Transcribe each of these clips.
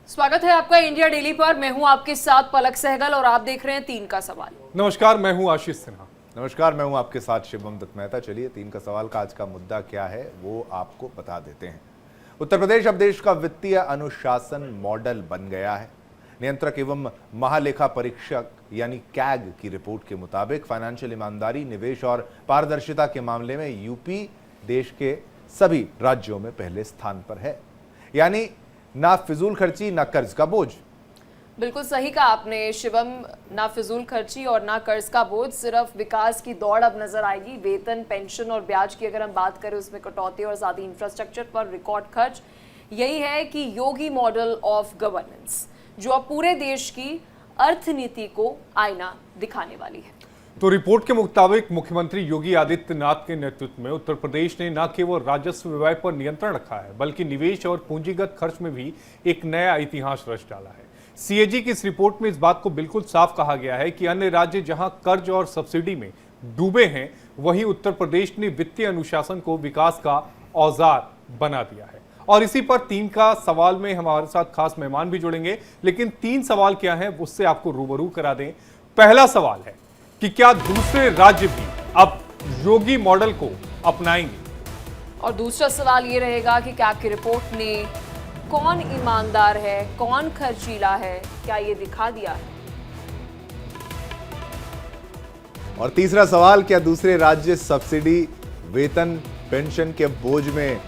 स्वागत है आपका इंडिया डेली पर। मैं हूं आपके साथ पलक सहगल और आप देख रहे हैं 3 का सवाल। नमस्कार, मैं हूं आशीष सिन्हा। नमस्कार, मैं हूं आपके साथ शिवम दत्त मेहता। चलिए 3 का सवाल का आज का मुद्दा क्या है वो आपको बता देते हैं। उत्तर प्रदेश अब देश का वित्तीय अनुशासन मॉडल बन गया है। नियंत्रक एवं महालेखा परीक्षक यानी कैग की रिपोर्ट के मुताबिक फाइनेंशियल ईमानदारी, निवेश और पारदर्शिता के मामले में यूपी देश के सभी राज्यों में पहले स्थान पर है। यानी ना फिजूल खर्ची ना कर्ज का बोझ। बिल्कुल सही कहा आपने शिवम, ना फिजूल खर्ची और ना कर्ज का बोझ, सिर्फ विकास की दौड़ अब नजर आएगी। वेतन, पेंशन और ब्याज की अगर हम बात करें उसमें कटौती और साथ ही इंफ्रास्ट्रक्चर पर रिकॉर्ड खर्च। यही है कि योगी मॉडल ऑफ गवर्नेंस जो अब पूरे देश की अर्थनीति को आईना दिखाने वाली है। तो रिपोर्ट के मुताबिक मुख्यमंत्री योगी आदित्यनाथ के नेतृत्व में उत्तर प्रदेश ने न केवल राजस्व व्यय पर नियंत्रण रखा है बल्कि निवेश और पूंजीगत खर्च में भी एक नया इतिहास रच डाला है। सीएजी की इस रिपोर्ट में इस बात को बिल्कुल साफ कहा गया है कि अन्य राज्य जहां कर्ज और सब्सिडी में डूबे हैं, वहीं उत्तर प्रदेश ने वित्तीय अनुशासन को विकास का औजार बना दिया है। और इसी पर 3 का सवाल में हमारे साथ खास मेहमान भी जुड़ेंगे, लेकिन 3 सवाल क्या है उससे आपको रूबरू करा दें। पहला सवाल है कि क्या दूसरे राज्य भी अब योगी मॉडल को अपनाएंगे, और दूसरा सवाल ये रहेगा कि क्या आपकी रिपोर्ट ने कौन ईमानदार है, कौन खर्चीला है, क्या ये दिखा दिया है। और तीसरा सवाल, क्या दूसरे राज्य सब्सिडी, वेतन, पेंशन के बोझ में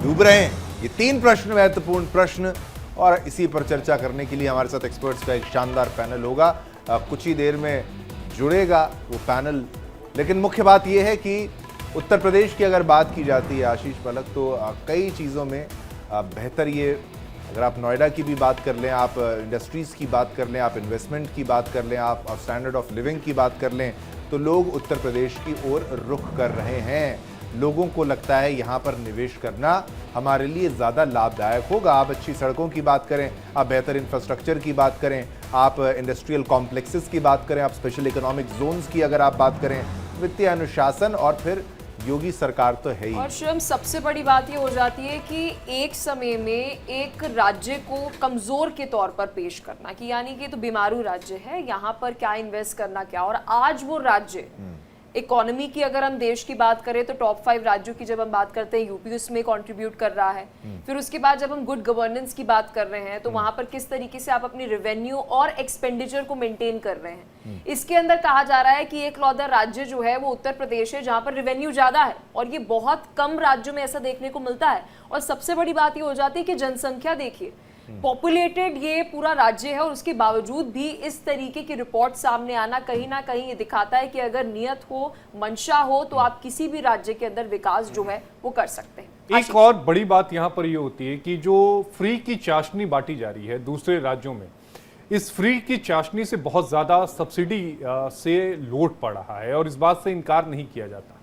डूब रहे हैं। ये 3 प्रश्न, महत्वपूर्ण प्रश्न, और इसी पर चर्चा करने के लिए हमारे साथ एक्सपर्ट्स का एक शानदार पैनल होगा। कुछ ही देर में जुड़ेगा वो पैनल। लेकिन मुख्य बात यह है कि उत्तर प्रदेश की अगर बात की जाती है आशीष, पलक, तो कई चीज़ों में बेहतर ये, अगर आप नोएडा की भी बात कर लें, आप इंडस्ट्रीज़ की बात कर लें, आप इन्वेस्टमेंट की बात कर लें, आप स्टैंडर्ड ऑफ लिविंग की बात कर लें, तो लोग उत्तर प्रदेश की ओर रुख कर रहे हैं। लोगों को लगता है यहाँ पर निवेश करना हमारे लिए ज़्यादा लाभदायक होगा। आप अच्छी सड़कों की बात करें, आप बेहतर इंफ्रास्ट्रक्चर की बात करें, आप इंडस्ट्रियल कॉम्प्लेक्सेस की बात करें, आप स्पेशल इकोनॉमिक जोन्स की अगर आप बात करें, वित्तीय अनुशासन, और फिर योगी सरकार तो है ही। और शिवम, सबसे बड़ी बात ये हो जाती है कि एक समय में एक राज्य को कमजोर के तौर पर पेश करना, कि यानी कि तो बीमारू राज्य है, यहाँ पर क्या इन्वेस्ट करना क्या। और आज वो राज्य इकोनॉमी की अगर हम देश की बात करें तो टॉप 5 राज्यों की जब हम बात करते हैं, यूपी उसमें कंट्रीब्यूट कर रहा है। फिर उसके बाद जब हम गुड गवर्नेंस की बात कर रहे हैं तो वहां पर किस तरीके से आप अपनी रेवेन्यू और एक्सपेंडिचर को मेंटेन कर रहे हैं। इसके अंदर कहा जा रहा है कि एकलौता राज्य जो है वो उत्तर प्रदेश है जहां पर रेवेन्यू ज्यादा है, और ये बहुत कम राज्यों में ऐसा देखने को मिलता है। और सबसे बड़ी बात ये हो जाती है कि जनसंख्या देखिए, पॉपुलेटेड ये पूरा राज्य है, और उसके बावजूद भी इस तरीके की रिपोर्ट सामने आना कहीं ना कहीं ये दिखाता है कि अगर नियत हो, मंशा हो, तो आप किसी भी राज्य के अंदर विकास जो है वो कर सकते हैं। एक और बड़ी बात यहाँ पर ये होती है कि जो फ्री की चाशनी बांटी जा रही है दूसरे राज्यों में, इस फ्री की चाशनी से बहुत ज्यादा सब्सिडी से लोड पड़ रहा है, और इस बात से इनकार नहीं किया जाता।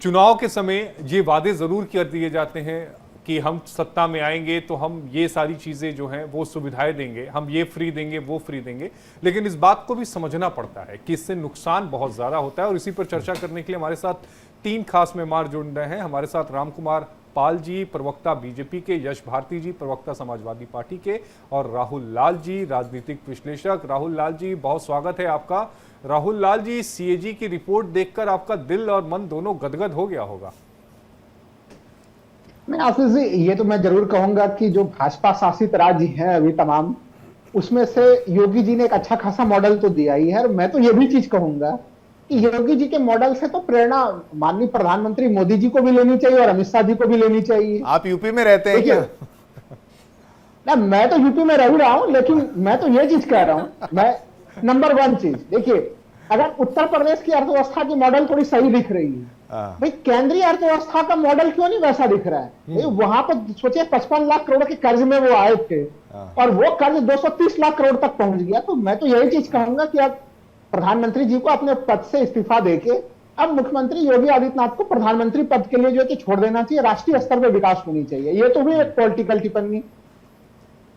चुनाव के समय ये वादे जरूर कर दिए जाते हैं कि हम सत्ता में आएंगे तो हम ये सारी चीज़ें जो हैं वो सुविधाएं देंगे, हम ये फ्री देंगे, वो फ्री देंगे, लेकिन इस बात को भी समझना पड़ता है कि इससे नुकसान बहुत ज़्यादा होता है। और इसी पर चर्चा करने के लिए हमारे साथ 3 खास मेहमान जुड़ रहे हैं। हमारे साथ राम कुमार पाल जी, प्रवक्ता बीजेपी के, यश भारती जी, प्रवक्ता समाजवादी पार्टी के, और राहुल लाल जी, राजनीतिक विश्लेषक। राहुल लाल जी, बहुत स्वागत है आपका। राहुल लाल जी, सीएजी की रिपोर्ट देखकर आपका दिल और मन दोनों गदगद हो गया होगा। नहीं आशीष जी, ये तो मैं जरूर कहूंगा कि जो भाजपा शासित राज्य हैं अभी तमाम, उसमें से योगी जी ने एक अच्छा खासा मॉडल तो दिया ही है। और मैं तो ये भी चीज कहूंगा कि योगी जी के मॉडल से तो प्रेरणा माननीय प्रधानमंत्री मोदी जी को भी लेनी चाहिए और अमित शाह जी को भी लेनी चाहिए। आप यूपी में रहते हैं क्या? ना, मैं तो यूपी में रह रहा हूं, लेकिन मैं तो ये चीज कह रहा हूं, मैं नंबर 1 चीज देखिए, अगर उत्तर प्रदेश की अर्थव्यवस्था की मॉडल थोड़ी सही दिख रही है, भाई केंद्रीय अर्थव्यवस्था का मॉडल क्यों नहीं वैसा दिख रहा है। वहां पर सोचिए 55 लाख करोड़ के कर्ज में वो आए थे, और वो कर्ज 230 लाख करोड़ तक पहुंच गया। तो मैं तो यही चीज कहूंगा कि अब प्रधानमंत्री जी को अपने पद से इस्तीफा देके अब मुख्यमंत्री योगी आदित्यनाथ को प्रधानमंत्री पद के लिए जो है कि छोड़ देना चाहिए। राष्ट्रीय स्तर पर विकास होनी चाहिए। ये तो भी एक पॉलिटिकल टिप्पणी।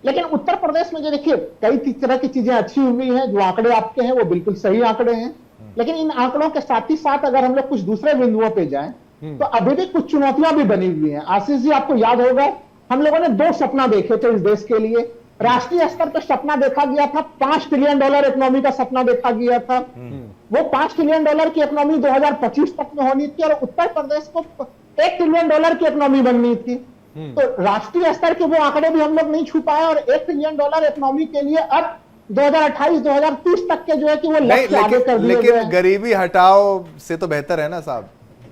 लेकिन उत्तर प्रदेश में जो देखिए कई तरह की चीजें अच्छी हुई हैं, जो आंकड़े आपके हैं वो बिल्कुल सही आंकड़े हैं, लेकिन इन आंकड़ों के साथ ही साथ अगर हम लोग कुछ दूसरे बिंदुओं पे जाएं तो अभी भी कुछ चुनौतियां भी बनी हुई हैं। आशीष जी, आपको याद होगा हम लोगों ने 2 सपना देखे थे इस देश के लिए। राष्ट्रीय स्तर पर सपना देखा गया था, $5 ट्रिलियन इकोनॉमी का सपना देखा गया था। वो $5 ट्रिलियन की इकोनॉमी 2025 तक में होनी थी और उत्तर प्रदेश को $1 ट्रिलियन की इकोनॉमी बननी थी। तो राष्ट्रीय स्तर के वो आंकड़े भी हम लोग नहीं छू पाए और $1 ट्रिलियन इकोनॉमी के लिए अब 2028-2030 तक के जो है कि वो लक्ष्य आगे कर दिए गए लेकिन हैं। गरीबी हटाओ से तो बेहतर है ना साहब,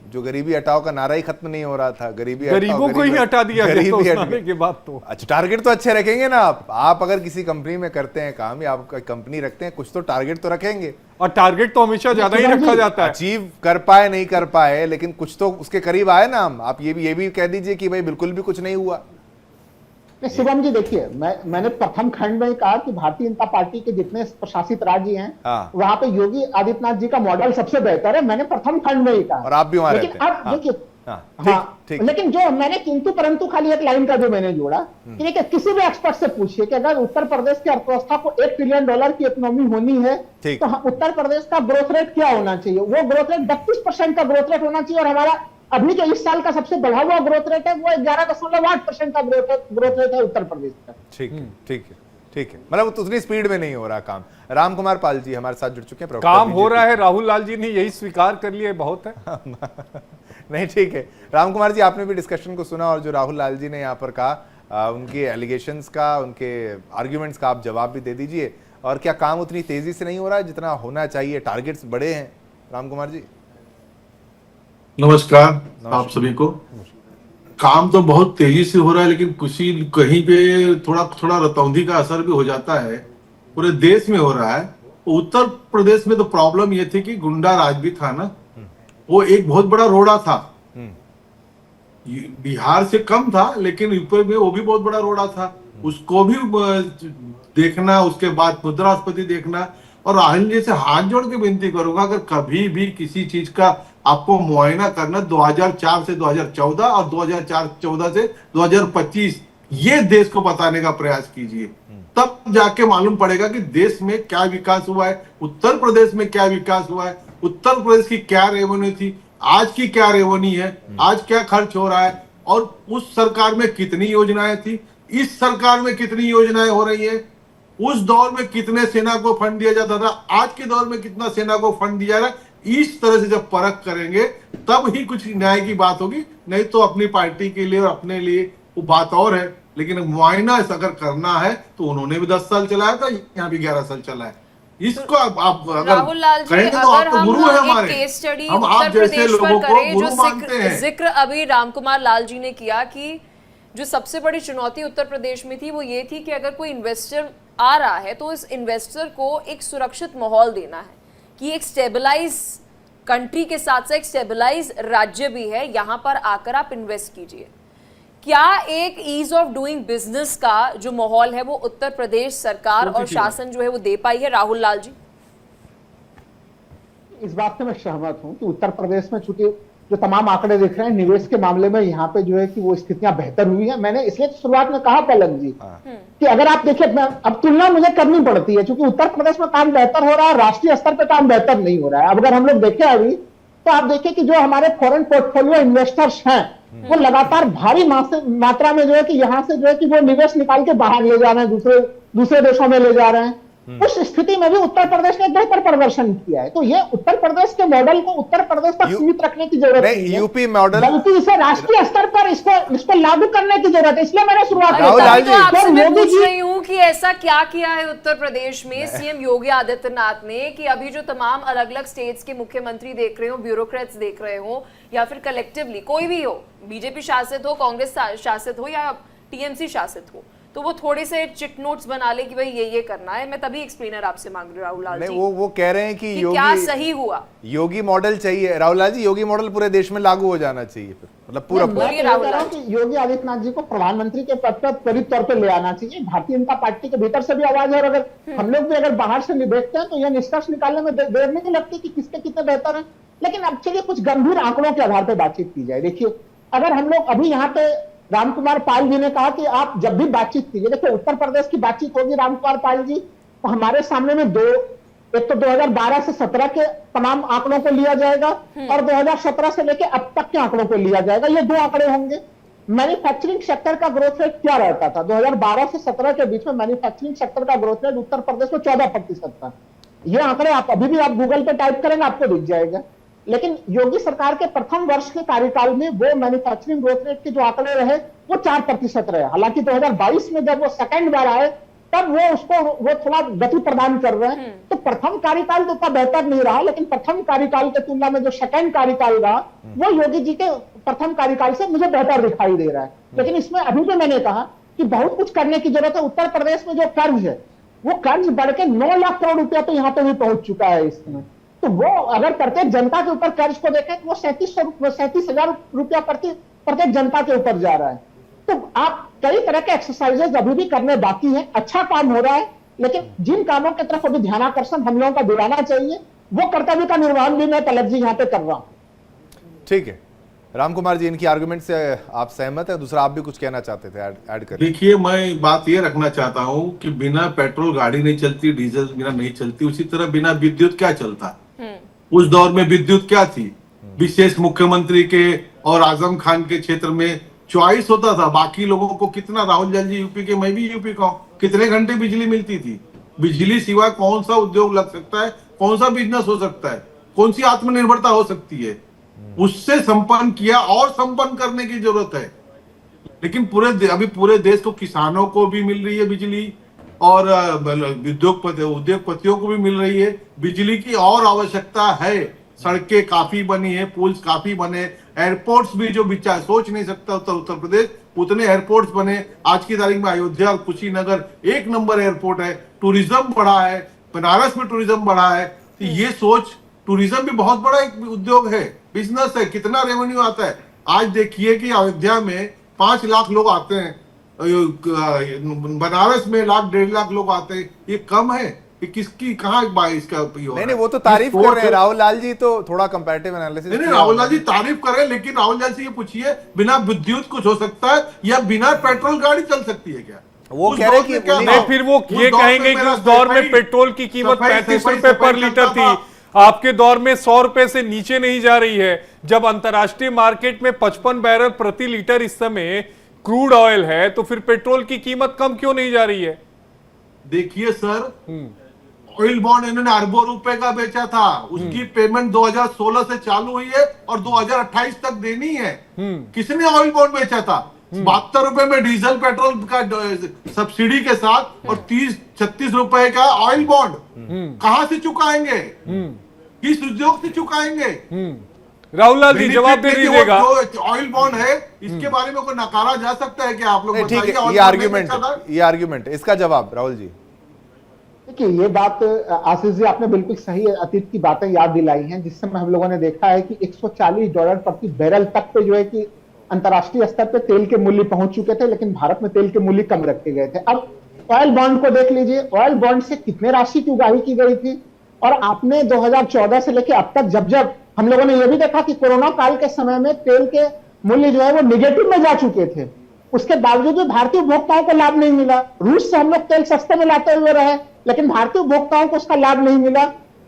जो गरीबी हटाओ का नारा ही खत्म नहीं हो रहा था। गरीबों को ही हटा दिया गया तो उस नारे के बाद तो अच्छा, टारगेट तो अच्छे रखेंगे ना आप अगर किसी कंपनी में करते हैं काम या आप कंपनी रखते हैं, कुछ तो टारगेट तो रखेंगे। और टारगेट तो हमेशा ज्यादा ही रखा जाता है। अचीव कर पाए नहीं कर पाए, लेकिन कुछ तो उसके करीब आए ना हम। आप ये भी कह दीजिए कि भाई बिल्कुल भी कुछ नहीं हुआ। शिवम जी देखिए, मैंने प्रथम खंड में कहा कि भारतीय जनता पार्टी के जितने प्रशासित राज्य हैं वहां पे योगी आदित्यनाथ जी का मॉडल सबसे बेहतर है। मैंने प्रथम खंड में ही कहा और आप भी वहां रहते हैं। लेकिन अब देखिए, लेकिन जो मैंने किंतु परंतु खाली एक लाइन का जो मैंने जोड़ा कि देखिए, किसी भी एक्सपर्ट से पूछिए कि अगर उत्तर प्रदेश की अर्थव्यवस्था को $1 ट्रिलियन की इकोनॉमी होनी है तो उत्तर प्रदेश का ग्रोथ रेट क्या होना चाहिए? वो ग्रोथ रेट 32% का ग्रोथ रेट होना चाहिए और हमारा अभी जो इस साल का सबसे बढ़ा हुआ ग्रोथ रेट है वो 11.8% का ग्रोथ रेट है उत्तर प्रदेश का। ठीक है, मतलब उतनी स्पीड में नहीं हो रहा काम। राम कुमार पाल जी हमारे साथ जुड़ चुके हैं। काम हो रहा है, राहुल लाल जी ने यही स्वीकार कर लिया, बहुत है। नहीं, ठीक है राम कुमार जी, आपने भी डिस्कशन को सुना और जो राहुल लाल जी ने यहाँ पर कहा, उनके एलिगेशंस का, उनके आर्ग्यूमेंट्स का आप जवाब भी दे दीजिए। और क्या काम उतनी तेजी से नहीं हो रहा है जितना होना चाहिए? टारगेट्स बड़े हैं। राम कुमार जी नमस्कार आप सभी को। काम तो बहुत तेजी से हो रहा है, लेकिन कहीं पे थोड़ा रतौंधी का असर भी हो जाता है। पूरे देश में हो रहा है। उत्तर प्रदेश में तो प्रॉब्लम ये थी कि गुंडा राज भी था ना, वो एक बहुत बड़ा रोड़ा था। बिहार से कम था लेकिन यूपी में वो भी बहुत बड़ा रोड़ा था, उसको भी देखना, उसके बाद मुद्रास्फीति देखना। और राहुल जी से हाथ जोड़ के विनती करूंगा, अगर कभी भी किसी चीज का आपको मुआयना करना 2004 से 2014 और 2014 से 2025 ये देश को बताने का प्रयास कीजिए, तब जाके मालूम पड़ेगा कि देश में क्या विकास हुआ है, उत्तर प्रदेश में क्या विकास हुआ है, उत्तर प्रदेश की क्या रेवेन्यू थी, आज की क्या रेवेन्यू है, आज क्या खर्च हो रहा है, और उस सरकार में कितनी योजनाएं थी, इस सरकार में कितनी योजनाएं हो रही है, उस दौर में कितने सेना को फंड दिया जाता था, आज के दौर में कितना सेना को फंड दिया जा रहा है। इस तरह से जब परख करेंगे तब ही कुछ न्याय की बात होगी, नहीं तो अपनी पार्टी के लिए और अपने लिए वो बात और है। लेकिन मुआयना अगर करना है तो उन्होंने भी 10 साल चलाया था, यहाँ भी 11 साल चला है। इसको आप अगर राहुल लाल जी, कहेंगे तो आप तो गुरु है हमारे, केस स्टडी हम उत्तर आप जैसे प्रदेश लोगों पर को करें, गुरु जो मानते हैं। जिक्र अभी रामकुमार लाल जी ने किया कि जो सबसे बड़ी चुनौती उत्तर प्रदेश में थी वो ये थी कि अगर कोई इन्वेस्टर आ रहा है तो इस इन्वेस्टर को एक सुरक्षित माहौल देना है कि एक स्टेबलाइज कंट्री के साथ साथ एक स्टेबलाइज राज्य भी है, यहाँ पर आकर आप इन्वेस्ट कीजिए। क्या एक ईज ऑफ डूइंग बिजनेस का जो माहौल है वो उत्तर प्रदेश सरकार और शासन जो है वो दे पाई है? राहुल लाल जी, इस बात से मैं सहमत हूं कि उत्तर प्रदेश में चूंकि जो तमाम आंकड़े दिख रहे हैं निवेश के मामले में यहाँ पे जो है कि वो स्थितियां बेहतर हुई है। मैंने इसलिए तो शुरुआत में कहा पलक जी कि अगर आप देखिए, अब तुलना मुझे करनी पड़ती है क्योंकि उत्तर प्रदेश में काम बेहतर हो रहा है, राष्ट्रीय स्तर पर काम बेहतर नहीं हो रहा है। अब अगर हम लोग देखें अभी तो आप देखिए कि जो हमारे फॉरेन पोर्टफोलियो इन्वेस्टर्स हैं वो लगातार भारी मात्रा में जो है कि यहाँ से जो है कि वो निवेश निकाल के बाहर ले जा रहे हैं, दूसरे देशों में ले जा रहे हैं। उस स्थिति में भी उत्तर प्रदेश ने बेहतर प्रदर्शन किया है। तो ये उत्तर प्रदेश के मॉडल को उत्तर प्रदेश तक सीमित रखने की जरूरत नहीं है, यूपी मॉडल, बल्कि इसे राष्ट्रीय स्तर पर इसको लागू करने की जरूरत है। इसलिए मैंने शुरुआत तो आपसे मैं पूछ रही हूँ कि ऐसा क्या किया है उत्तर प्रदेश में सीएम योगी आदित्यनाथ ने कि अभी जो तमाम अलग अलग स्टेट्स के मुख्यमंत्री देख रहे हो, ब्यूरोक्रेट्स देख रहे हो, या फिर कलेक्टिवली कोई भी हो, बीजेपी शासित हो, कांग्रेस शासित हो या टीएमसी शासित हो, तो वो थोड़े से चिट नोट्स बना ले कि भाई ये करना है। मैं तभी एक्सप्लेनर आपसे मांग रही हूँ राहुल लाल जी। वो कह रहे हैं कि योगी, क्या सही हुआ, योगी मॉडल चाहिए। राहुल लाल जी, योगी मॉडल पूरे देश में लागू हो जाना चाहिए, फिर मतलब पूरा योगी आदित्यनाथ जी को प्रधानमंत्री के पद पर त्वरित तौर पर ले आना चाहिए। भारतीय जनता पार्टी के भीतर से भी आवाज है और अगर हम लोग भी अगर बाहर से देखते हैं तो यह निष्कर्ष निकालने में देर नहीं लगती कि किसके कितने बेहतर है। लेकिन अब चलिए कुछ गंभीर आंकड़ों के आधार पर बातचीत की जाए। देखिए, अगर हम लोग अभी यहाँ पे रामकुमार पाल जी ने कहा कि आप जब भी बातचीत कीजिए, देखिए उत्तर प्रदेश की बातचीत होगी रामकुमार पाल जी, तो हमारे सामने में एक तो 2012 से 17 के तमाम आंकड़ों को लिया जाएगा और 2017 से लेकर अब तक के आंकड़ों को लिया जाएगा। ये 2 आंकड़े होंगे। मैन्युफैक्चरिंग सेक्टर का ग्रोथ रेट क्या रहता था? 2012 से 17 के बीच में मैन्युफैक्चरिंग सेक्टर का ग्रोथ रेट उत्तर प्रदेश में 14% था। ये आंकड़े आप अभी भी आप गूगल पे टाइप करेंगे आपको दिख जाएगा। लेकिन योगी सरकार के प्रथम वर्ष के कार्यकाल में वो मैन्युफैक्चरिंग ग्रोथ रेट के जो आंकड़े रहे वो 4% रहे। हालांकि 2022 में जब वो सेकंड बार आए तब वो थोड़ा गति प्रदान कर रहे हैं। तो प्रथम कार्यकाल तो उतना बेहतर नहीं रहा, लेकिन प्रथम कार्यकाल के तुलना में जो सेकंड कार्यकाल रहा वो योगी जी के प्रथम कार्यकाल से मुझे बेहतर दिखाई दे रहा है। लेकिन इसमें अभी भी मैंने कहा कि बहुत कुछ करने की जरूरत है। उत्तर प्रदेश में जो कर्ज है वो कर्ज बढ़ के 9 लाख करोड़ रुपया तो यहां पे भी पहुंच चुका है इस समय। तो वो अगर प्रत्येक जनता के ऊपर कर्ज को देखें तो वो 37,000 रुपया प्रत्येक जनता के ऊपर जा रहा है। तो आप कई तरह के एक्सरसाइजेज अभी भी करने बाकी हैं। अच्छा काम हो रहा है, लेकिन जिन कामों की तरफ अभी ध्यानाकर्षण हम लोगों का दिलाना चाहिए वो कर्तव्य का निर्वहन भी मैं तलत जी यहां पे कर रहा हूं। ठीक है राम कुमार जी, इनकी आर्गुमेंट से आप सहमत है? दूसरा आप भी कुछ कहना चाहते थे, ऐड करें। देखिए, मैं बात ये रखना चाहता हूं कि बिना पेट्रोल गाड़ी नहीं चलती, डीजल बिना नहीं चलती, उसी तरह बिना विद्युत क्या चलता। उस दौर में विद्युत क्या थी? विशेष मुख्यमंत्री के और आजम खान के क्षेत्र में चॉइस होता था। बाकी लोगों को कितना, राहुल गांधी यूपी के, मैं भी यूपी का हूं, कितने घंटे बिजली मिलती थी? बिजली सिवा कौन सा उद्योग लग सकता है, कौन सा बिजनेस हो सकता है, कौन सी आत्मनिर्भरता हो सकती है? उससे संपन्न किया और संपन्न करने की जरूरत है। लेकिन अभी पूरे देश को, किसानों को भी मिल रही है बिजली और उद्योगपतियों को भी मिल रही है बिजली की, और आवश्यकता है। सड़कें काफी बनी है, पुल्स काफी बने, एयरपोर्ट्स भी जो विचार सोच नहीं सकता उत्तर प्रदेश उतने एयरपोर्ट्स बने। आज की तारीख में अयोध्या और कुशीनगर 1 नंबर एयरपोर्ट है। टूरिज्म बढ़ा है, बनारस में टूरिज्म बढ़ा है। तो ये सोच, टूरिज्म भी बहुत बड़ा एक उद्योग है, बिजनेस है, कितना रेवेन्यू आता है। आज देखिए कि अयोध्या में 5 लाख लोग आते हैं, बनारस में 1.5 लाख लोग आते हैं। ये कम है कि किसकी कहाँ इसका उपयोग? नहीं, वो तो तारीफ कर रहे हैं राहुल लाल जी, तो थोड़ा कंपैरेटिव एनालिसिस। नहीं, राहुल लाल जी तारीफ कर रहे हैं, लेकिन राहुल लाल से ये पूछिए, बिना विद्युत कुछ हो सकता है या बिना पेट्रोल गाड़ी चल सकती है क्या? वो कह रहे कि नहीं, फिर वो ये कहेंगे कि उस दौर में पेट्रोल की कीमत 35 रुपए पर लीटर थी, आपके दौर में 100 रुपए से नीचे नहीं जा रही है। जब अंतरराष्ट्रीय मार्केट में 55 बैरल प्रति लीटर इस समय क्रूड ऑयल है, तो फिर पेट्रोल की कीमत कम क्यों नहीं जा रही है? देखिए सर, ऑयल बॉन्ड इन्होंने अरबों रुपए का बेचा था, उसकी पेमेंट 2016 से चालू हुई है और 2028 तक देनी है। किसने ऑयल बॉन्ड बेचा था? 72 रुपए में डीजल पेट्रोल का सब्सिडी के साथ और 30-36 रुपए का ऑयल बॉन्ड। कहां से चुकाएंगे? किस उद्योग से चुकाएंगे? राहुल लाल जी जवाब दे दीजिएगा। ऑयल बॉन्ड है, इसके बारे में कोई नकारा जा सकता है क्या? आप लोग ठीक है, ये आर्ग्यूमेंट इसका जवाब राहुल जी। देखिए, ये बात आशीष जी आपने बिल्कुल सही अतीत की बातें याद दिलाई हैं, जिस समय हम लोगों ने देखा है कि $140 प्रति बैरल तक पे जो है कि अंतर्राष्ट्रीय स्तर पे तेल के मूल्य पहुंच चुके थे, लेकिन भारत में तेल के मूल्य कम रखे गए थे। अब ऑयल बॉन्ड को देख लीजिए, ऑयल बॉन्ड से कितने राशि की उगाही की गई थी, और आपने 2014 से लेकर अब तक जब हम लोगों ने यह भी देखा कि कोरोना काल के समय में तेल के मूल्य जो है वो निगेटिव में जा चुके थे, उसके बावजूद भी भारतीय उपभोक्ताओं को लाभ नहीं मिला। रूस से हम लोग तेल सस्ते में लाते हुए रहे, लेकिन भारतीय उपभोक्ताओं को उसका लाभ नहीं मिला।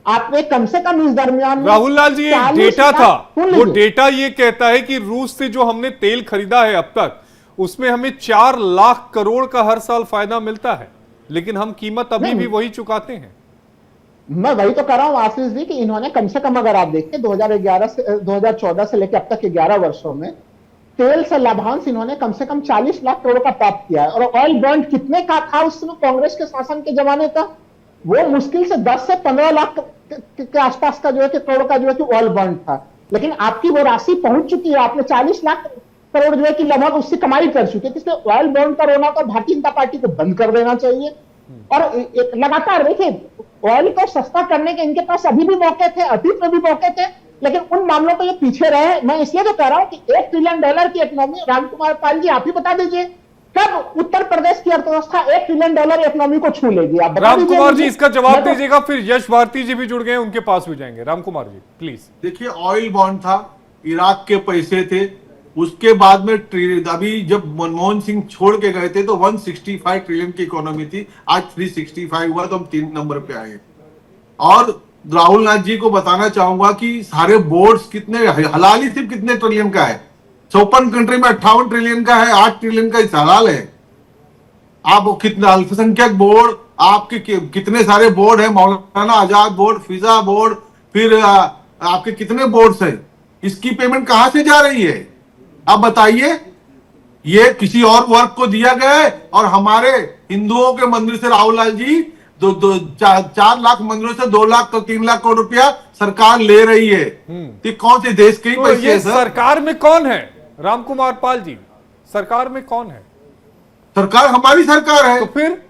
आपने कम से कम इस दरमियान राहुल लाल जी एक डेटा था, वो डेटा ये कहता है कि रूस से जो हमने तेल खरीदा है अब तक, उसमें हमें 4 लाख करोड़ का हर साल फायदा मिलता है, लेकिन हम कीमत अभी भी वही चुकाते हैं। मैं वही तो कह रहा हूं आशीष जी कि इन्होंने कम से कम, अगर आप देखते 2014 से लेकर अब तक के 11 वर्षों में तेल से लाभांश इन्होंने कम से कम 40 लाख करोड़ का प्राप्त किया है। और ऑयल बॉन्ड कितने का था उस समय कांग्रेस के शासन के जमाने का? वो मुश्किल से 10 से 15 लाख के आसपास का जो है कि करोड़ का जो है कि ऑयल बॉन्ड था, लेकिन आपकी वो राशि पहुंच चुकी है, आपने 40 लाख करोड़ जो है कि लगभग उससे कमाई कर चुके। इसलिए ऑयल बॉन्ड का रोना तो भारतीय जनता पार्टी को बंद कर देना चाहिए। और लगातार देखिए, ऑयल को सस्ता करने के इनके पास अभी भी मौके थे, अतीत में भी मौके थे, लेकिन उन मामलों को ये पीछे रहे। मैं इसलिए तो कह रहा हूं कि $1 ट्रिलियन की इकोनॉमी, रामकुमार पाल जी आप ही बता दीजिए कब उत्तर प्रदेश की अर्थव्यवस्था $1 ट्रिलियन इकोनॉमी को छू लेगी? आप रामकुमार जी इसका जवाब दीजिएगा, फिर यश भारती जी भी जुड़ गए, उनके पास भी जाएंगे। रामकुमार जी प्लीज। देखिए, ऑयल बॉन्ड था, इराक के पैसे थे, उसके बाद में अभी जब मनमोहन सिंह छोड़ के गए थे तो 165 ट्रिलियन की इकोनॉमी थी, आज 365 हुआ, तो हम 3 नंबर पे आए। और राहुल नाथ जी को बताना चाहूंगा कि सारे बोर्ड्स कितने, हलाली सिर्फ कितने ट्रिलियन का है, 54 कंट्री में 58 ट्रिलियन का है, 8 ट्रिलियन का सवाल है। आप कितना अल्पसंख्यक बोर्ड, आपके कितने सारे बोर्ड है, मौलाना आजाद बोर्ड, फिजा बोर्ड, फिर आपके कितने बोर्ड्स हैं, इसकी पेमेंट कहां से जा रही है आप बताइए। ये किसी और वर्ग को दिया गया है और हमारे हिंदुओं के मंदिर से राहुल लाल जी 4 लाख मंदिरों से 2 लाख तो 3 लाख करोड़ रुपया सरकार ले रही है। तो कौन से देश के तो पैसे ये हैं सर? सरकार में कौन है रामकुमार पाल जी? सरकार में कौन है? सरकार हमारी सरकार है। तो फिर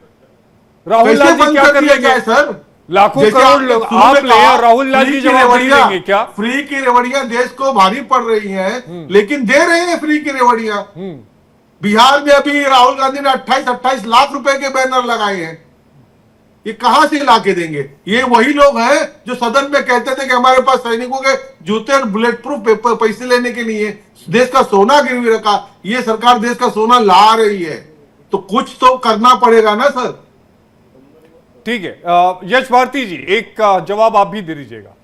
राहुल कैसे लाल जी बंद क्या कर कर दिया लेंगे? जाए सर? लाखों जैसे करोड़ आपने लोग शुरू आप में ले कहा, और राहुल लाल फ्री जी की जवाब नहीं रेवड़ियां- देंगे क्या? फ्री की रेवड़ियां देश को भारी पड़ रही हैं, लेकिन दे रहे हैं फ्री की रेवड़ियां। बिहार में अभी राहुल गांधी ने 28-28 लाख रुपए के बैनर लगाए हैं। ये कहां से ला के देंगे? ये वही लोग हैं जो सदन में कहते थे कि हमारे पास सैनिकों के जूते और बुलेट प्रूफ पैसे लेने के लिए देश का सोना गिरवी रखा। ये सरकार देश का सोना ला रही है, तो कुछ तो करना पड़ेगा ना सर। ठीक है, यश भारती जी एक जवाब आप भी दे दीजिएगा।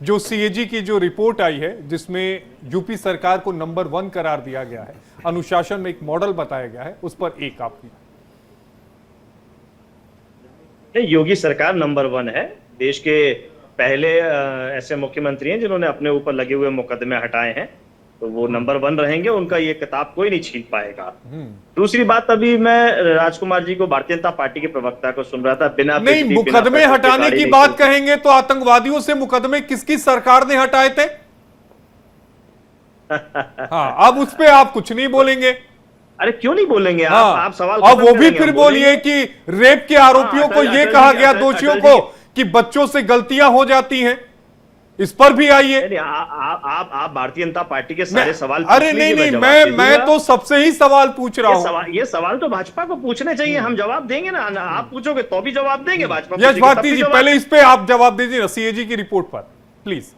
जो सीएजी की जो रिपोर्ट आई है जिसमें यूपी सरकार को नंबर 1 करार दिया गया है, अनुशासन में एक मॉडल बताया गया है, उस पर एक आपकी। योगी सरकार नंबर 1 है। देश के पहले ऐसे मुख्यमंत्री हैं जिन्होंने अपने ऊपर लगे हुए मुकदमे हटाए हैं, तो वो नंबर 1 रहेंगे। उनका ये किताब कोई नहीं छीन पाएगा। दूसरी बात, अभी मैं राजकुमार जी को, भारतीय जनता पार्टी के प्रवक्ता को सुन रहा था, बिना नहीं, मुकदमे हटाने की बात कहेंगे तो आतंकवादियों से मुकदमे किसकी सरकार ने हटाए थे? हाँ, अब उस पे आप कुछ नहीं बोलेंगे। अरे क्यों नहीं बोलेंगे? हाँ, आप सवाल अब वो भी करेंगे, फिर हम बोलिए कि रेप के आरोपियों को ये कहा गया, दोषियों को, कि बच्चों से गलतियां हो जाती हैं, इस पर भी आइए। आप भारतीय जनता पार्टी के सारे सवाल अरे नहीं, मैं तो सबसे ही सवाल पूछ रहा हूं। ये सवाल तो भाजपा को पूछने चाहिए, हम जवाब देंगे ना। आप पूछोगे तो भी जवाब देंगे भाजपा। यश भारती जी पहले इस पे आप जवाब दीजिए ना, सीएजी की रिपोर्ट पर प्लीज।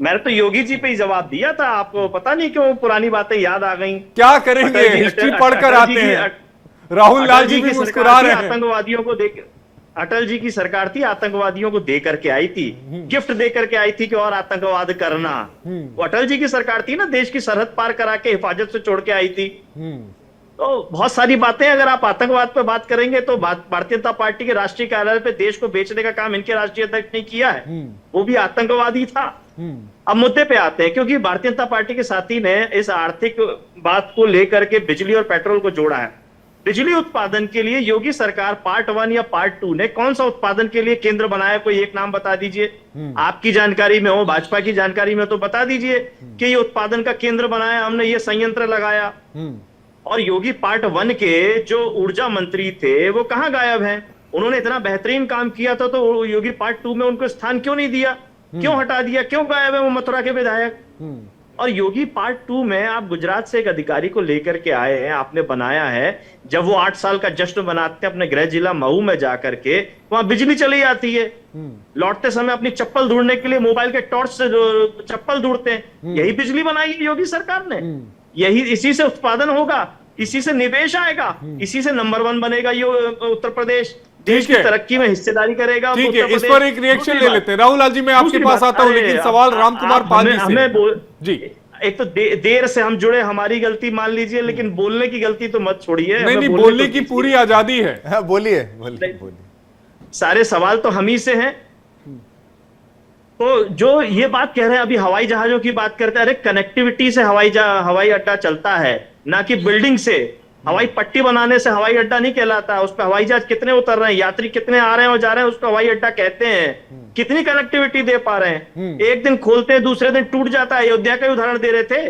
मैंने तो योगी जी पे ही जवाब दिया था, आपको पता नहीं क्यों पुरानी बातें याद आ गई। क्या करेंगे, हिस्ट्री पढ़कर आते हैं। राहुल लाल जी भी मुस्कुरा रहे हैं। आतंकवादियों को देख, अटल जी की सरकार थी, आतंकवादियों को दे करके आई थी, गिफ्ट दे करके आई थी कि और आतंकवाद करना। वो अटल जी की सरकार थी ना, देश की सरहद पार करा के हिफाजत से छोड़ के आई थी। तो बहुत सारी बातें, अगर आप आतंकवाद पे बात करेंगे तो भारतीय जनता पार्टी के राष्ट्रीय कार्यालय पे देश को बेचने का काम इनके राष्ट्रीय अध्यक्ष ने किया है, वो भी आतंकवादी था। अब मुद्दे पे आते हैं, क्योंकि भारतीय जनता पार्टी के साथी ने इस आर्थिक बात को लेकर के बिजली और पेट्रोल को जोड़ा है। बिजली उत्पादन के लिए योगी सरकार पार्ट 1 या पार्ट 2 ने कौन सा उत्पादन के लिए केंद्र बनाया? कोई एक नाम बता दीजिए। आपकी जानकारी में हो, भाजपा की जानकारी में तो बता दीजिए कि ये उत्पादन का केंद्र बनाया हमने, ये संयंत्र लगाया। और योगी पार्ट 1 के जो ऊर्जा मंत्री थे वो कहां गायब हैं? उन्होंने इतना बेहतरीन काम किया था, तो योगी पार्ट 2 में उनको स्थान क्यों नहीं दिया? क्यों हटा दिया? क्यों गायब है वो मथुरा के विधायक? और योगी पार्ट 2 में आप गुजरात से एक अधिकारी को लेकर के आए हैं, आपने बनाया है। जब वो 8 साल का जश्न मनाते हैं अपने गृह जिला मऊ में जाकर के, वहां बिजली चली जाती है। लौटते समय अपनी चप्पल ढूंढने के लिए मोबाइल के टॉर्च से चप्पल ढूंढते हैं। यही बिजली बनाई है योगी सरकार ने। यही, इसी से उत्पादन होगा, इसी से निवेश आएगा, इसी से नंबर 1 बनेगा ये उत्तर प्रदेश। देश की तरक्की में हिस्सेदारी करेगा। ठीक है, इस पर एक रिएक्शन ले लेते हैं। राहुल लाल जी, मैं आपके पास आता हूं, लेकिन सवाल रामकुमार पाल जी से। जी, एक तो देर से हम जुड़े, हमारी गलती मान लीजिए, लेकिन बोलने की गलती तो मत छोड़िए। नहीं, बोलने की पूरी आजादी है। बोलिए। सारे सवाल तो हम ही से हैं। तो जो ये बात कह रहे हैं, अभी हवाई जहाजों की बात करते हैं। अरे कनेक्टिविटी से हवाई अड्डा चलता है, ना कि बिल्डिंग से। हवाई पट्टी बनाने से हवाई अड्डा नहीं कहलाता। उस पर हवाई जहाज कितने उतर रहे हैं, यात्री कितने आ रहे हैं और जा रहे हैं, उसको हवाई अड्डा कहते हैं। कितनी कनेक्टिविटी दे पा रहे हैं? एक दिन खोलते हैं, दूसरे दिन टूट जाता है। अयोध्या का उदाहरण दे रहे थे,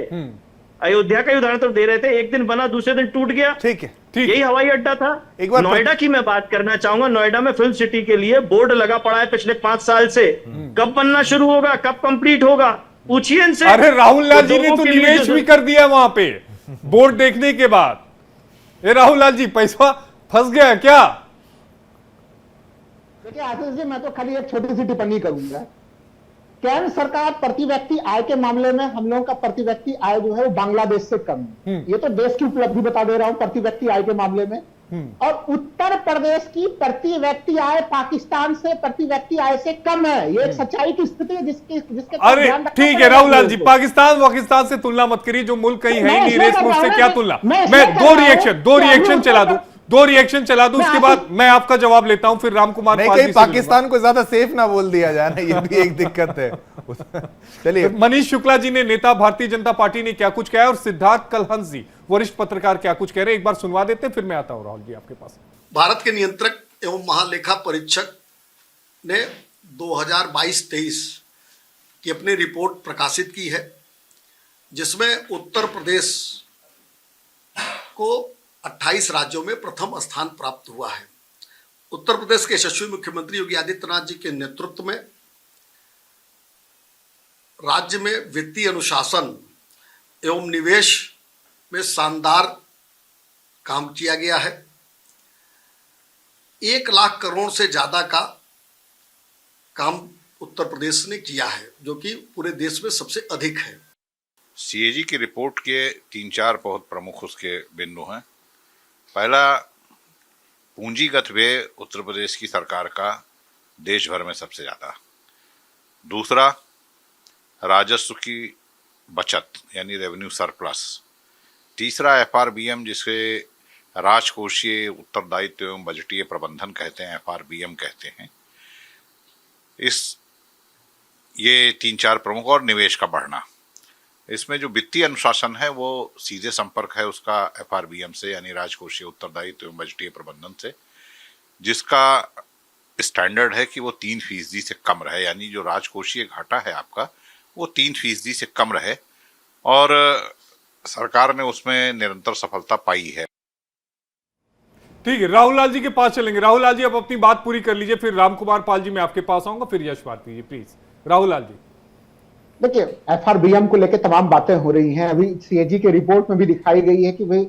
अयोध्या का उदाहरण तो दे रहे थे। एक दिन बना, दूसरे दिन टूट गया। ठीक है, यही हवाई अड्डा था। एक बार नोएडा की मैं बात करना चाहूंगा। नोएडा में फिल्म सिटी के लिए बोर्ड लगा पड़ा है पिछले 5 साल से। कब बनना शुरू होगा, कब कंप्लीट होगा, पूछिए इनसे। अरे राहुल लाल जी ने तो निवेश भी कर दिया वहां पे, बोर्ड देखने के बाद। ये राहुल लाल जी, पैसा फंस गया क्या? देखिए आशीष जी, मैं तो खाली एक छोटी सी टिप्पणी करूंगा केंद्र सरकार प्रति व्यक्ति आय के मामले में हम लोगों का प्रति व्यक्ति आय जो है वो बांग्लादेश से कम है। ये तो देश की उपलब्धि बता दे रहा हूं प्रति व्यक्ति आय के मामले में। और उत्तर प्रदेश की प्रति व्यक्ति आय पाकिस्तान से प्रति व्यक्ति आय से कम है। ये एक सच्चाई की स्थिति है जिसके अरे ठीक है राहुल लाल जी, पाकिस्तान से तुलना मत करिए, जो मुल्क कहीं है ही नहीं, रेस मुल्क से क्या तुलना। मैं दो रिएक्शन चला दूं उसके बाद मैं आपका जवाब लेता हूं, फिर रामकुमार नहीं, पाल कहीं जी से पाकिस्तान को ज्यादा सेफ ना बोल दिया जाए ना, ये भी एक दिक्कत है। चलिए, मनीष शुक्ला जी ने, नेता भारतीय जनता पार्टी ने क्या कुछ कहा है, और सिद्धार्थ कलहंस जी वरिष्ठ पत्रकार क्या कुछ कह रहे हैं, एक बार सुनवा देते हैं, फिर मैं आता हूं राहुल जी आपके पास। भारत के नियंत्रक एवं महालेखा परीक्षक ने 2022-23 की अपनी रिपोर्ट प्रकाशित की है, जिसमें उत्तर प्रदेश को 28 राज्यों में प्रथम स्थान प्राप्त हुआ है। उत्तर प्रदेश के यशस्वी मुख्यमंत्री योगी आदित्यनाथ जी के नेतृत्व में राज्य में वित्तीय अनुशासन एवं निवेश में शानदार काम किया गया है। 1 लाख करोड़ से ज्यादा का काम उत्तर प्रदेश ने किया है, जो कि पूरे देश में सबसे अधिक है। सीएजी की रिपोर्ट के 3-4 बहुत प्रमुख उसके बिंदु हैं। पहला, पूंजीगत व्यय उत्तर प्रदेश की सरकार का देश भर में सबसे ज्यादा। दूसरा, राजस्व की बचत यानी रेवेन्यू सरप्लस। तीसरा, एफआरबीएम, जिसे राजकोषीय उत्तरदायित्व एवं बजटीय प्रबंधन कहते हैं, एफआरबीएम कहते हैं। ये 3-4 प्रमुख, और निवेश का बढ़ना। इसमें जो वित्तीय अनुशासन है वो सीधे संपर्क है उसका एफआरबीएम से, यानी राजकोषीय उत्तरदायित्व एवं बजटीय प्रबंधन से, जिसका स्टैंडर्ड है कि वो 3% से कम रहे, यानी जो राजकोषीय घाटा है आपका वो 3% से कम रहे, और सरकार ने उसमें निरंतर सफलता पाई है। ठीक है, राहुल लाल जी के पास चलेंगे। राहुल लाल जी, अब अपनी बात पूरी कर लीजिए, फिर रामकुमार पाल जी मैं आपके पास आऊंगा, फिर यश भारती जी, प्लीज। राहुल लाल जी, देखिए, एफआरबीएम को लेकर तमाम बातें हो रही हैं। अभी सीएजी की रिपोर्ट में भी दिखाई गई है कि भाई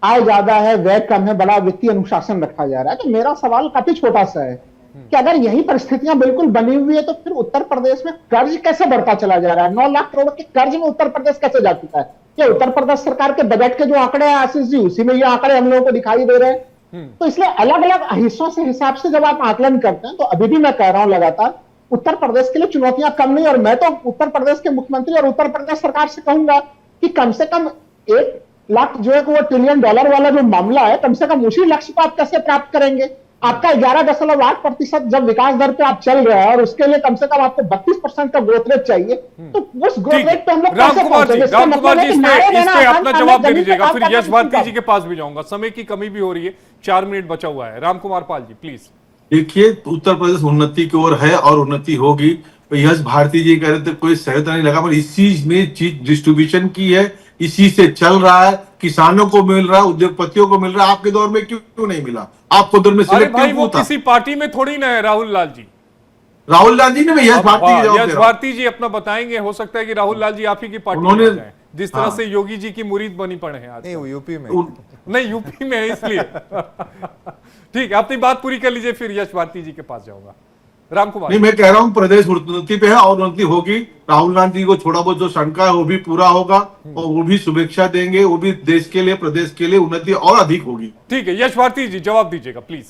आय ज्यादा है, व्यय कम है, बड़ा वित्तीय अनुशासन रखा जा रहा है। तो मेरा सवाल काफी छोटा सा है कि अगर यही परिस्थितियां बिल्कुल बनी हुई है तो फिर उत्तर प्रदेश में कर्ज कैसे बढ़ता चला जा रहा है? 9 लाख करोड़ के कर्ज में उत्तर प्रदेश कैसे जा चुका है? क्या उत्तर प्रदेश सरकार के बजट के जो आंकड़े हैं आशीष जी, उसी में ये आंकड़े हम लोगों को दिखाई दे रहे हैं? तो इसलिए अलग अलग हिस्सों से हिसाब से जब आप आकलन करते हैं, तो अभी भी मैं कह रहा हूं लगातार उत्तर प्रदेश के लिए चुनौतियां कम नहीं। और मैं तो उत्तर प्रदेश के मुख्यमंत्री और उत्तर प्रदेश सरकार से कहूंगा कि कम से कम 1 लाख जो है वो $1 ट्रिलियन वाला जो मामला है, कम से कम उसी लक्ष्य को आप कैसे प्राप्त करेंगे? आपका 11.8% जब विकास दर पे आप चल रहे हैं, और उसके लिए कम से कम आपको 32% का ग्रोथ रेट चाहिए, तो उस ग्रोथ रेट पे हम लोग कैसे पहुंचेंगे? रामकुमार जी, इस पे अपना जवाब दे दीजिएगा, फिर यश भारती जी के पास भी जाऊंगा। समय की कमी भी हो रही है, 4 मिनट बचा हुआ है। रामकुमार पाल जी, प्लीज। देखिए, उत्तर प्रदेश उन्नति की ओर है और उन्नति होगी। यश भारती जी कह रहे थे कोई सहायता नहीं लगा, पर इसी में चीज डिस्ट्रीब्यूशन की है, इसी से चल रहा है। किसानों को मिल रहा है, उद्योगपतियों को मिल रहा है। आपके दौर में क्यों नहीं मिला? आपको दौर में अरे भाई, वो किसी पार्टी में थोड़ी ना है राहुल लाल जी। राहुल लाल जी ने, यश भारती जी अपना बताएंगे। हो सकता है कि राहुल लाल जी आप ही की पार्टी में जाएं, जिस तरह से योगी जी की मुरीद बनी पड़े हैं आज। नहीं, यूपी में नहीं, यूपी में है इसलिए। ठीक है, अपनी बात पूरी कर लीजिए, फिर यश भारती जी के पास जाऊंगा। रामकुमार। नहीं, मैं कह रहा हूं प्रदेश उन्नति पे है और उन्नति होगी। राहुल गांधी को थोड़ा बहुत जो शंका है वो भी पूरा होगा, और वो भी शुभेच्छा देंगे। वो भी देश के लिए, प्रदेश के लिए उन्नति और अधिक होगी। ठीक है, यश भारती जी जवाब दीजिएगा प्लीज।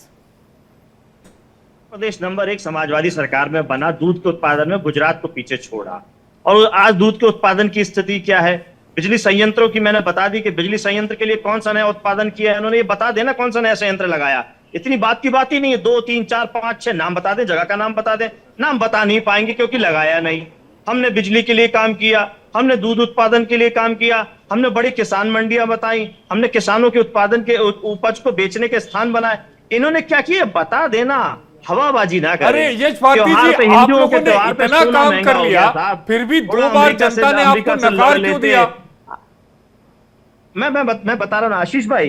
प्रदेश नंबर 1 समाजवादी सरकार में बना, दूध के उत्पादन में गुजरात को पीछे छोड़ा। और आज दूध के उत्पादन की स्थिति क्या है? बिजली संयंत्रों की मैंने बता दी कि बिजली संयंत्र के लिए कौन सा नया उत्पादन किया है उन्होंने, ये बता देना कौन सा नया संयंत्र लगाया। इतनी बात की बात ही नहीं है। 2, 3, 4, 5, 6 नाम बता दें, जगह का नाम बता दें। नाम बता नहीं पाएंगे क्योंकि लगाया नहीं। हमने बिजली के लिए काम किया, हमने दूध उत्पादन के लिए काम किया, हमने बड़ी किसान मंडियां बताई, हमने किसानों के उत्पादन के उपज को बेचने के स्थान बनाए। इन्होंने क्या किया बता देना, हवाबाजी ना करें। अरे यश भारती जी, आप लोगों ने इतना काम कर लिया, फिर भी 2 बार जनता ने आपको नकार क्यों दिया? मैं बता रहा हूं आशीष भाई,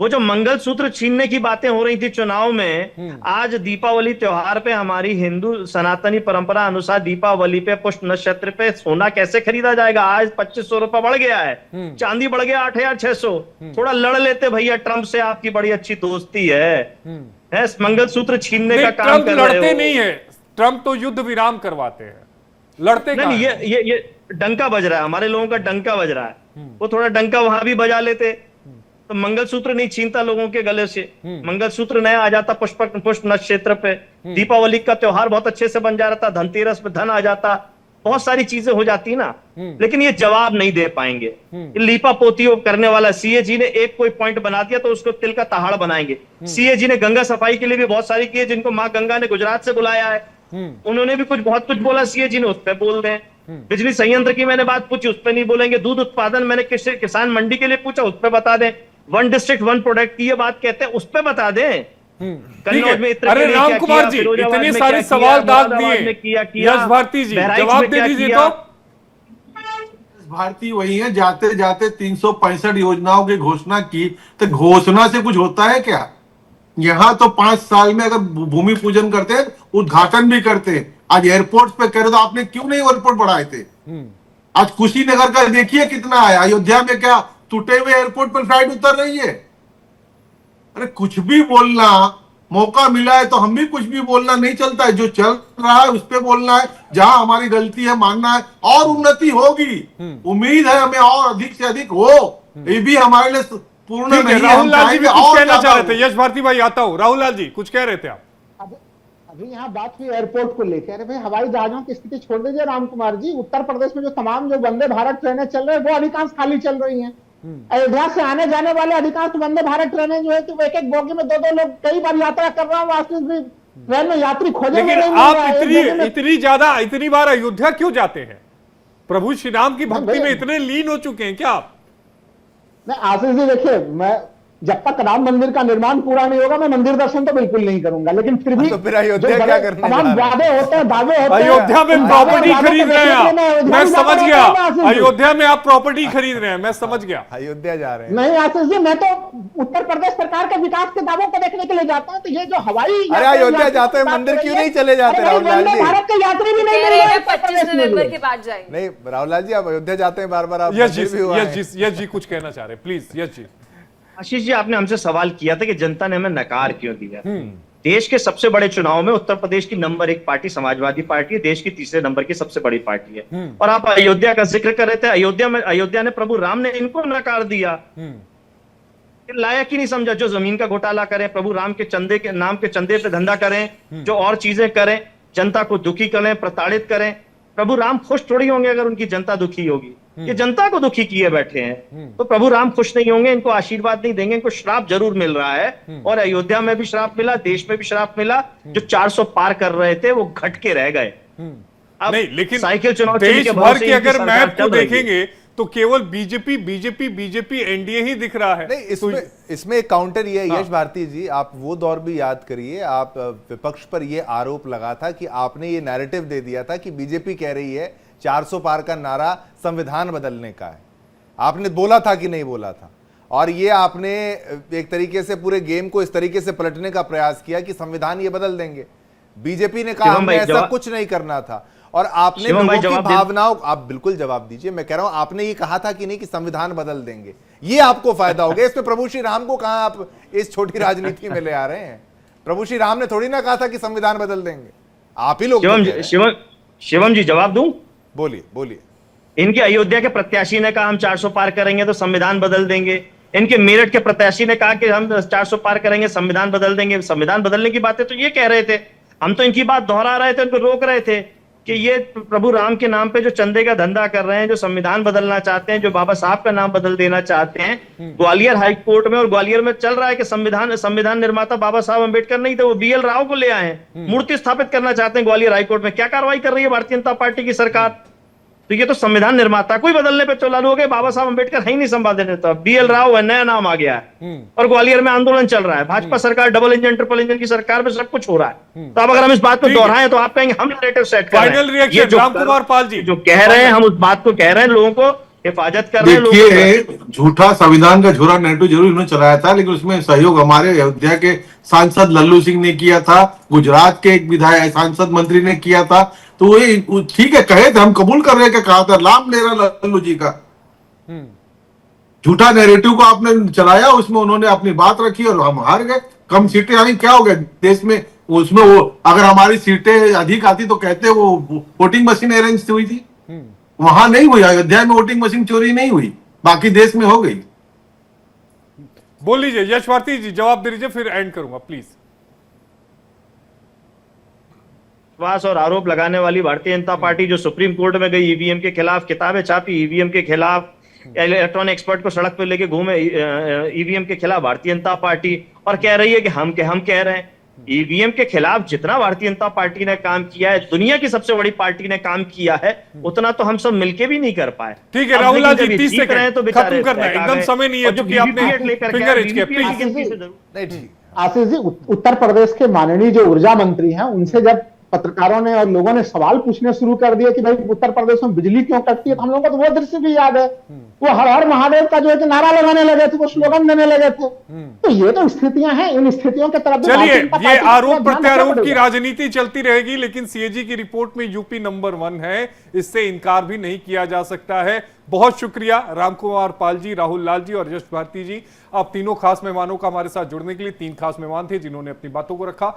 वो जो मंगलसूत्र छीनने की बातें हो रही थी चुनाव में, आज दीपावली त्योहार पे हमारी हिंदू सनातनी परंपरा अनुसार दीपावली पे पुष्प नक्षत्र पे सोना कैसे खरीदा जाएगा? आज 2500 रुपए बढ़ गया है, चांदी बढ़ गया 8600। थोड़ा लड़ लेते भैया, ट्रंप से आपकी बड़ी अच्छी दोस्ती है। मंगलसूत्र छीनने का काम कर रहे हो। लड़ते नहीं है, ट्रंप तो युद्ध विराम करवाते हैं। लड़ते नहीं कहाँ नहीं, हैं? ये डंका बज रहा है, हमारे लोगों का डंका बज रहा है। वो थोड़ा डंका वहां भी बजा लेते तो मंगलसूत्र नहीं छीनता लोगों के गले से, मंगलसूत्र नया आ जाता पुष्प नक्षत्र पे, दीपावली का त्योहार बहुत अच्छे से बन जा रहा था, धनतेरस पे धन आ जाता, बहुत सारी चीजें हो जाती ना। लेकिन ये जवाब नहीं दे पाएंगे। ये लीपा पोती करने वाला सीए जी ने एक कोई पॉइंट बना दिया तो उसको तिल का तहाड़ बनाएंगे। सीए जी ने गंगा सफाई के लिए भी बहुत सारी की है, जिनको माँ गंगा ने गुजरात से बुलाया है, उन्होंने भी बहुत कुछ बोला, सीए जी ने उस पर बोल रहे हैं। बिजली संयंत्र की मैंने बात पूछी, उस पर नहीं बोलेंगे। दूध उत्पादन मैंने किसान मंडी के लिए पूछा, उस पर बता दें। वन डिस्ट्रिक्ट वन प्रोडक्ट की ये बात कहते हैं, उस पर बता दें। ठीक है। अरे राम कुमार जी, इतने सारे सवाल दाग दिए, यश भारती जी जवाब दे दीजिए। तो भारतीय वही है, जाते जाते 365 योजनाओं की घोषणा की, तो घोषणा से कुछ होता है क्या? यहाँ तो 5 साल में अगर भूमि पूजन करते हैं, उद्घाटन भी करते हैं। आज एयरपोर्ट पे कह रहे तो आपने क्यों नहीं एयरपोर्ट बढ़ाए थे? आज कुशीनगर का देखिए कितना है, अयोध्या में क्या टूटे हुए एयरपोर्ट पर फ्लाइट उतर रही है? अरे कुछ भी बोलना, मौका मिला है तो हम भी कुछ भी बोलना नहीं चलता है, जो चल रहा है उस पे बोलना है, जहां हमारी गलती है मानना है, और उन्नति होगी। उम्मीद है हमें और अधिक से अधिक हो, ये भी हमारे लिए पूर्ण नहीं है। राहुल लाल जी भी कुछ कहना चाह रहे थे। यश भारती भाई आता हूं, राहुल लाल जी कुछ कह रहे थे आप। अभी यहाँ बात हुई एयरपोर्ट को लेकर, अरे भाई हवाई जहाजों की स्थिति छोड़ दीजिए राम कुमार जी। उत्तर प्रदेश में जो तमाम जो वंदे भारत ट्रेनें चल रही है वो अधिकांश खाली चल रही हैं। अयोध्या से आने जाने वाले अधिकांश वंदे भारत ट्रेनें जो है कि वो एक एक बोगी में 2-2 लोग कई बार यात्रा कर रहा हूँ, वास्तविक भी ट्रेन में यात्री खोजे लेकिन आप इतनी बार अयोध्या क्यों जाते हैं? प्रभु श्री राम की भक्ति में इतने लीन हो चुके हैं क्या आप? नहीं आशीष जी, देखिए मैं जब तक राम मंदिर का निर्माण पूरा नहीं होगा मैं मंदिर दर्शन तो बिल्कुल नहीं करूंगा, लेकिन फिर भी तो फिर अयोध्या क्या करने जा रहे हैं? वादे होते हैं, दावे होते हैं। अयोध्या में प्रॉपर्टी खरीद रहे हैं आप, मैं समझ गया। अयोध्या में आप प्रॉपर्टी खरीद रहे हैं, मैं समझ गया। अयोध्या जा रहे हैं। नहीं आशीष जी, मैं तो उत्तर प्रदेश सरकार के विकास के दावों को देखने के लिए जाता हूँ। तो ये जो हवाई, अरे अयोध्या जाते हैं, मंदिर क्यों नहीं चले जाते राहुल लाल जी? भारत के यात्री भी नहीं कह मिल रहे रहे हैं 25 नवंबर के बाद जाएंगे। नहीं राहुल लाल जी, आप अयोध्या जाते हैं बार बार, आप यश मंदिर भी हुआ है। जी कुछ कहना चाह रहे हैं, प्लीज यश जी। आशीष जी, आपने हमसे सवाल किया था कि जनता ने हमें नकार क्यों दिया। देश के सबसे बड़े चुनाव में उत्तर प्रदेश की नंबर 1 पार्टी समाजवादी पार्टी है, देश की तीसरे नंबर की सबसे बड़ी पार्टी है। और आप अयोध्या का जिक्र कर रहे थे, अयोध्या ने प्रभु राम ने इनको नकार दिया, लायक ही नहीं समझा। जो जमीन का घोटाला करें, प्रभु राम के चंदे के नाम के चंदे पे धंधा करें, जो और चीजें करें, जनता को दुखी करें, प्रताड़ित करें, प्रभु राम खुश थोड़ी होंगे अगर उनकी जनता दुखी होगी। ये जनता को दुखी किए बैठे हैं, तो प्रभु राम खुश नहीं होंगे, इनको आशीर्वाद नहीं देंगे, इनको श्राप जरूर मिल रहा है। और अयोध्या में भी श्राप मिला, देश में भी श्राप मिला। जो 400 पार कर रहे थे वो घट के रह गए। अब नहीं, लेकिन साइकिल चुनाव देश भर के अगर मैप को देखेंगे तो केवल बीजेपी एनडीए ही दिख रहा है। नहीं, इसमें एक काउंटर ये है, यश भारती जी, आप वो दौर भी याद करिए, आप विपक्ष पर ये आरोप लगा था कि आपने ये नैरेटिव दे दिया था कि बीजेपी कह रही है 400 पार का नारा संविधान बदलने का है। आपने बोला था कि नहीं बोला था? और ये आपने एक तरीके से पूरे गेम को इस तरीके से पलटने का प्रयास किया कि संविधान ये बदल देंगे। बीजेपी ने कहा हमने ऐसा कुछ नहीं करना था, और आपने लोगों की भावनाओं, आप बिल्कुल जवाब दीजिए, मैं कह रहा हूं आपने ये कहा था कि नहीं कि संविधान बदल देंगे, ये आपको फायदा हो गया। इसमें प्रभु श्री राम को कहां आप इस छोटी राजनीति में ले आ रहे हैं? प्रभु श्री राम ने थोड़ी ना कहा था कि संविधान बदल देंगे, आप ही लोग। शिवम जी जवाब दूं? बोलिए। इनके अयोध्या के प्रत्याशी ने कहा हम 400 पार करेंगे तो संविधान बदल देंगे। इनके मेरठ के प्रत्याशी ने कहा कि हम 400 पार करेंगे, संविधान बदल देंगे। संविधान बदलने की बातें तो ये कह रहे थे, हम तो इनकी बात दोहरा रहे थे, उनको रोक रहे थे कि ये प्रभु राम के नाम पे जो चंदे का धंधा कर रहे हैं, जो संविधान बदलना चाहते हैं, जो बाबा साहब का नाम बदल देना चाहते हैं। ग्वालियर हाई कोर्ट में और ग्वालियर में चल रहा है कि संविधान निर्माता बाबा साहब अंबेडकर नहीं थे, वो BL राव को ले आए हैं, मूर्ति स्थापित करना चाहते हैं ग्वालियर हाई कोर्ट में। क्या कार्रवाई कर रही है भारतीय जनता पार्टी की सरकार? तो ये तो संविधान निर्माता को ही बदलने पे तो चालू हो गए। बाबा साहब अंबेडकर है ही नहीं संवाद देता, BL राव है, नया नाम आ गया है, और ग्वालियर में आंदोलन चल रहा है। भाजपा सरकार डबल इंजन ट्रिपल इंजन की सरकार में सब कुछ हो रहा है। तो अब अगर हम इस बात को दोहराएं तो आप कहेंगे हम नैरेटिव सेट कर रहे हैं। फाइनल रिएक्शन रामकुमार पाल जी जो कह रहे हैं, हम उस बात को कह रहे हैं, लोगों को हिफाजत कर रहे हैं। देखिए, झूठा संविधान का झूठा नैरेटिव जरूर इन्होंने चलाया था, लेकिन उसमें सहयोग हमारे अयोध्या के सांसद लल्लू सिंह ने किया था, गुजरात के एक विधायक सांसद मंत्री ने किया था। तो ये ठीक है, कहे थे, हम कबूल कर रहे, कहा था, लाभ ले रहा लल्लू जी का। झूठा नैरेटिव को आपने चलाया, उसमें उन्होंने अपनी बात रखी और हम हार गए। कम सीटें आई, क्या हो गया? देश में उसमें वो अगर हमारी सीटें अधिक आती तो कहते वो वोटिंग मशीन अरेंज हुई थी, वहां नहीं हुई। अयोध्या में वोटिंग मशीन चोरी नहीं हुई, बाकी देश में हो गई। बोल लीजिए यश भारती जी, जवाब दे लीजिए, फिर एंड करूंगा प्लीज। विश्वास और आरोप लगाने वाली भारतीय जनता पार्टी जो सुप्रीम कोर्ट में गई, ईवीएम के खिलाफ किताबें छापी, ईवीएम के खिलाफ, इलेक्ट्रॉनिक एक्सपर्ट को सड़क पर लेके घूमे ईवीएम के खिलाफ भारतीय जनता पार्टी, और कह रही है कि हम कह रहे हैं। ईवीएम के खिलाफ जितना भारतीय जनता पार्टी ने काम किया है, दुनिया की सबसे बड़ी पार्टी ने काम किया है, उतना तो हम सब मिलके भी नहीं कर पाए। ठीक है राहुल लाल जी, 30 सेकंड खत्म करना है, एकदम समय नहीं है, क्योंकि आपने फिंगर एज किया प्लीज। आशीष जी, उत्तर प्रदेश के माननीय जो ऊर्जा मंत्री हैं, उनसे जब पत्रकारों ने और लोगों ने सवाल पूछने शुरू कर दिए कि भाई उत्तर प्रदेश में बिजली क्यों कटती है, तो हम लोगों को तो वो दृश्य भी याद है, वो हर हर महादेव का जो है कि नारा लगाने लगे थे, वो स्लोगन देने लगे थे। तो ये तो स्थितियां हैं, इन स्थितियों के तरफ चलिए, ये आरोप प्रत्यारोप की राजनीति चलती रहेगी, लेकिन सीएजी की रिपोर्ट में यूपी नंबर 1 है, इससे इनकार भी नहीं किया जा सकता है। बहुत शुक्रिया रामकुमार पाल जी, राहुल लाल जी और यश भारती जी, आप तीनों खास मेहमानों का हमारे साथ जुड़ने के लिए। 3 खास मेहमान थे जिन्होंने अपनी बातों को रखा।